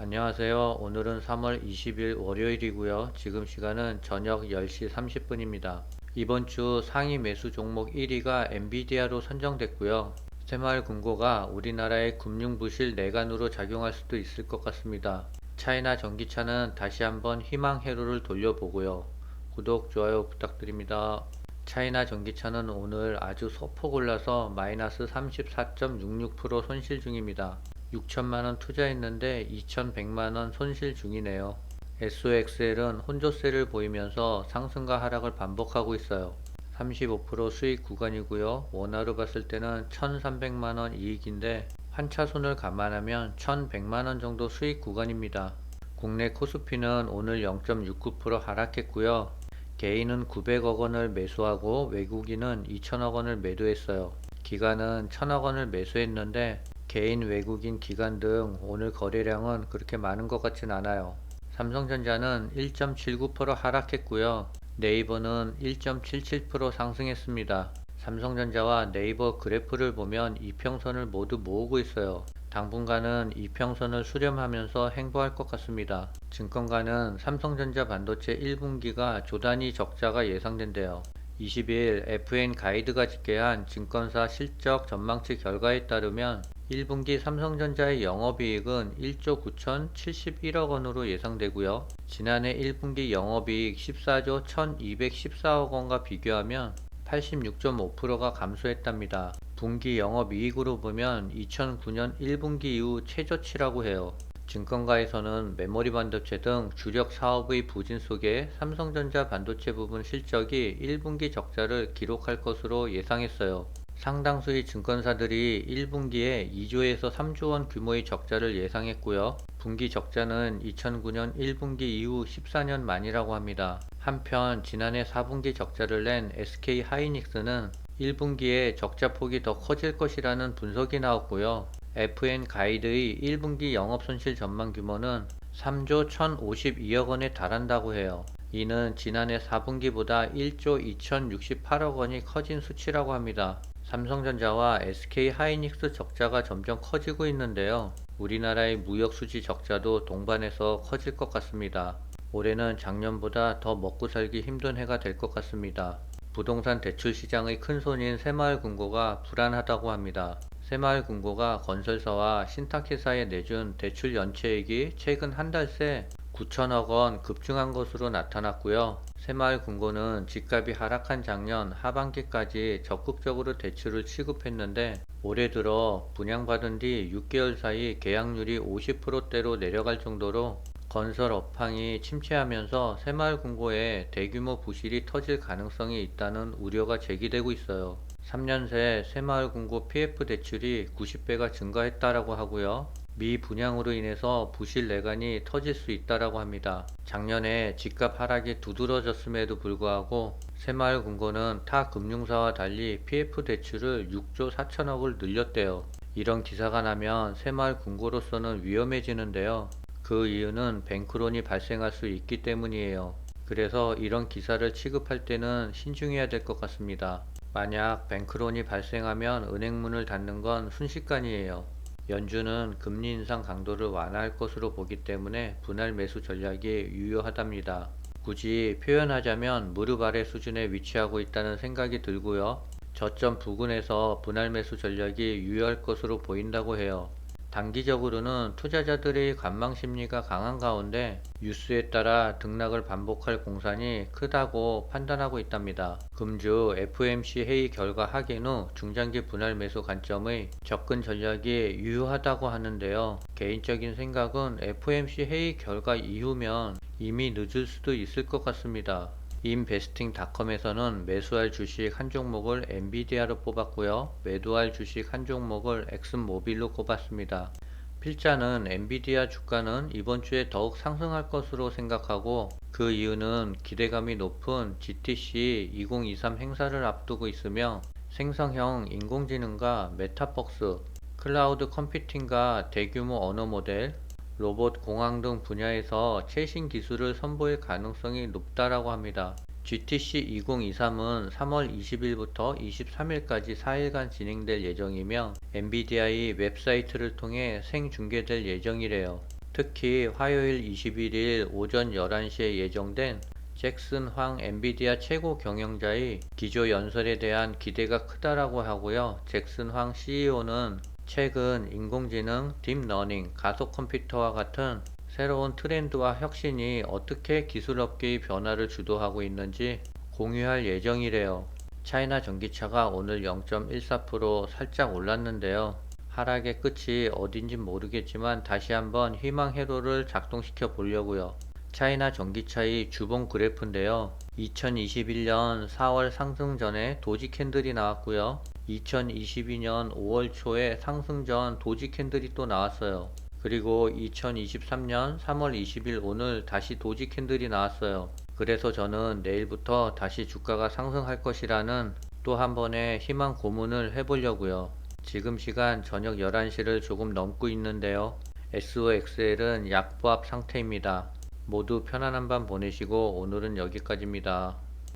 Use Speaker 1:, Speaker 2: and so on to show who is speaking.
Speaker 1: 안녕하세요. 오늘은 3월 20일 월요일이고요. 지금 시간은 저녁 10시 30분입니다. 이번 주 상위 매수 종목 1위가 엔비디아로 선정됐고요. 새마을 금고가 우리나라의 금융 부실 내관으로 작용할 수도 있을 것 같습니다. 차이나 전기차는 다시 한번 희망 회로를 돌려보고요. 구독, 좋아요 부탁드립니다. 차이나 전기차는 오늘 아주 소폭 올라서 마이너스 34.66% 손실 중입니다. 6천만원 투자했는데 2100만원 손실 중이네요. SOXL은 혼조세를 보이면서 상승과 하락을 반복하고 있어요. 35% 수익 구간이고요. 원화로 봤을 때는 1300만원 이익인데 환차손을 감안하면 1100만원 정도 수익 구간입니다. 국내 코스피는 오늘 0.69% 하락했고요. 개인은 900억 원을 매수하고 외국인은 2천억 원을 매도했어요. 기관은 1000억 원을 매수했는데 개인, 외국인, 기관 등 오늘 거래량은 그렇게 많은 것 같진 않아요. 삼성전자는 1.79% 하락했고요. 네이버는 1.77% 상승했습니다. 삼성전자와 네이버 그래프를 보면 이평선을 모두 모으고 있어요. 당분간은 이평선을 수렴하면서 행보할 것 같습니다. 증권가는 삼성전자 반도체 1분기가 조단위 적자가 예상된대요. 20일 FN 가이드가 집계한 증권사 실적 전망치 결과에 따르면 1분기 삼성전자의 영업이익은 1조 9,071억 원으로 예상되고요. 지난해 1분기 영업이익 14조 1,214억 원과 비교하면 86.5%가 감소했답니다. 분기 영업이익으로 보면 2009년 1분기 이후 최저치라고 해요. 증권가에서는 메모리 반도체 등 주력 사업의 부진 속에 삼성전자 반도체 부분 실적이 1분기 적자를 기록할 것으로 예상했어요. 상당수의 증권사들이 1분기에 2조에서 3조 원 규모의 적자를 예상했고요. 분기 적자는 2009년 1분기 이후 14년 만이라고 합니다. 한편 지난해 4분기 적자를 낸 SK 하이닉스는 1분기에 적자 폭이 더 커질 것이라는 분석이 나왔고요. FN 가이드의 1분기 영업손실 전망 규모는 3조 1,052억 원에 달한다고 해요. 이는 지난해 4분기보다 1조 2,068억 원이 커진 수치라고 합니다. 삼성전자와 SK 하이닉스 적자가 점점 커지고 있는데요. 우리나라의 무역 수지 적자도 동반해서 커질 것 같습니다. 올해는 작년보다 더 먹고 살기 힘든 해가 될 것 같습니다. 부동산 대출 시장의 큰손인 새마을금고가 불안하다고 합니다. 새마을금고가 건설사와 신탁회사에 내준 대출 연체액이 최근 한 달 새 9천억 원 급증한 것으로 나타났고요. 새마을금고는 집값이 하락한 작년 하반기까지 적극적으로 대출을 취급했는데 올해 들어 분양받은 뒤 6개월 사이 계약률이 50%대로 내려갈 정도로 건설 업황이 침체하면서 새마을금고에 대규모 부실이 터질 가능성이 있다는 우려가 제기되고 있어요. 3년 새 새마을금고 PF 대출이 90배가 증가했다라고 하고요. 미분양으로 인해서 부실 내간이 터질 수 있다라고 합니다. 작년에 집값 하락이 두드러졌음에도 불구하고 새마을금고는 타 금융사와 달리 PF 대출을 6조 4천억을 늘렸대요. 이런 기사가 나면 새마을금고로서는 위험해지는데요. 그 이유는 뱅크론이 발생할 수 있기 때문이에요. 그래서 이런 기사를 취급할 때는 신중해야 될 것 같습니다. 만약 뱅크론이 발생하면 은행문을 닫는 건 순식간이에요. 연준은 금리 인상 강도를 완화할 것으로 보기 때문에 분할 매수 전략이 유효하답니다. 굳이 표현하자면 무릎 아래 수준에 위치하고 있다는 생각이 들고요. 저점 부근에서 분할 매수 전략이 유효할 것으로 보인다고 해요. 단기적으로는 투자자들의 관망 심리가 강한 가운데 뉴스에 따라 등락을 반복할 공산이 크다고 판단하고 있답니다. 금주 FOMC 회의 결과 확인 후 중장기 분할 매수 관점의 접근 전략이 유효하다고 하는데요. 개인적인 생각은 FOMC 회의 결과 이후면 이미 늦을 수도 있을 것 같습니다. 인베스팅닷컴에서는 매수할 주식 한 종목을 엔비디아로 뽑았고요. 매도할 주식 한 종목을 엑슨모빌로 꼽았습니다. 필자는 엔비디아 주가는 이번 주에 더욱 상승할 것으로 생각하고 그 이유는 기대감이 높은 GTC 2023 행사를 앞두고 있으며 생성형 인공지능과 메타버스, 클라우드 컴퓨팅과 대규모 언어 모델, 로봇 공학 등 분야에서 최신 기술을 선보일 가능성이 높다라고 합니다. GTC 2023은 3월 20일부터 23일까지 4일간 진행될 예정이며 엔비디아의 웹사이트를 통해 생중계될 예정이래요. 특히 화요일 21일 오전 11시에 예정된 잭슨 황 엔비디아 최고 경영자의 기조 연설에 대한 기대가 크다라고 하고요. 잭슨 황 CEO는 최근 인공지능, 딥러닝, 가속 컴퓨터와 같은 새로운 트렌드와 혁신이 어떻게 기술업계의 변화를 주도하고 있는지 공유할 예정이래요. 차이나 전기차가 오늘 0.14% 살짝 올랐는데요. 하락의 끝이 어딘진 모르겠지만 다시 한번 희망 회로를 작동시켜 보려고요. 차이나 전기차의 주봉 그래프인데요. 2021년 4월 상승 전에 도지 캔들이 나왔고요. 2022년 5월 초에 상승 전 도지 캔들이 또 나왔어요. 그리고 2023년 3월 20일 오늘 다시 도지 캔들이 나왔어요. 그래서 저는 내일부터 다시 주가가 상승할 것이라는 또 한 번의 희망 고문을 해보려고요. 지금 시간 저녁 11시를 조금 넘고 있는데요. SOXL은 약보합 상태입니다. 모두 편안한 밤 보내시고 오늘은 여기까지입니다.